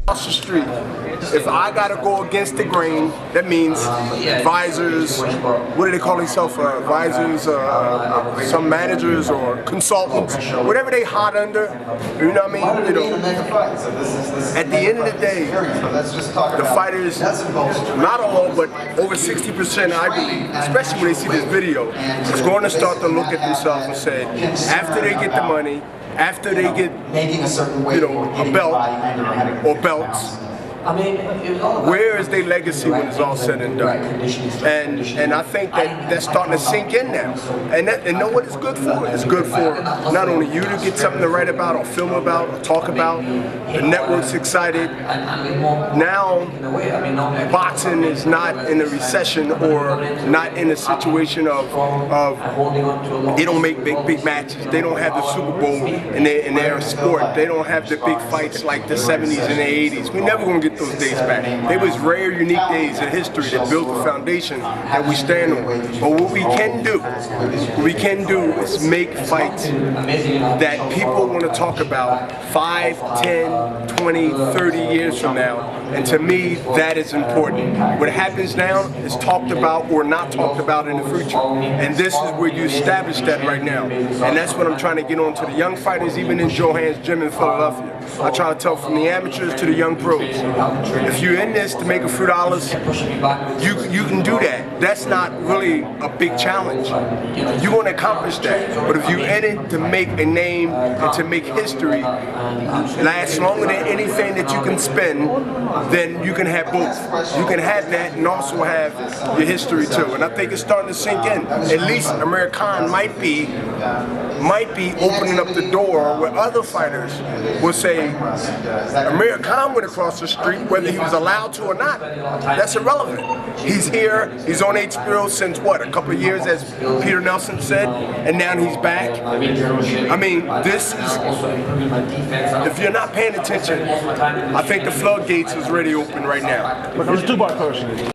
Across the street, if I gotta go against the grain, that means advisors, what do they call themselves, advisors, some managers or consultants, whatever they hot under, you know what I mean? You know, at the end of the day, the fighters, not all, but over 60%, I believe, especially when they see this video, is going to start to look at themselves and say, after they get the money, after they get, you know, a belt or belts, where is their legacy when it's all said and done? And I think that that's starting to sink in now. And know what it's good for? It's good for not only you to get something to write about or film about or talk about. The network's excited. Now, boxing is not in a recession or not in a situation of they don't make big matches. They don't have the Super Bowl in their sport. They don't have the big fights like the 70s and the 80s. We're never going to get those days back. They was rare, unique days in history that built the foundation that we stand on. But what we can do is make fights that people want to talk about 5, 10, 20, 30 years from now. And to me, that is important. What happens now is talked about or not talked about in the future. And this is where you establish that right now. And that's what I'm trying to get on to the young fighters, even in Johan's gym in Philadelphia. I try to tell from the amateurs to the young pros. If you're in this to make a few dollars, you can do that. That's not really a big challenge. You want to accomplish that. But if you're in it to make a name and to make history last longer than anything that you can spend, then you can have both. You can have that and also have your history too. And I think it's starting to sink in. At least Amir Khan might be opening up the door where other fighters will say, Amir Khan went across the street, whether he was allowed to or not. That's irrelevant. He's here, he's on HBO since what, a couple of years, as Peter Nelson said, and now he's back. I mean, this is, if you're not paying attention, I think the floodgates is already open right now. It's a two-part question.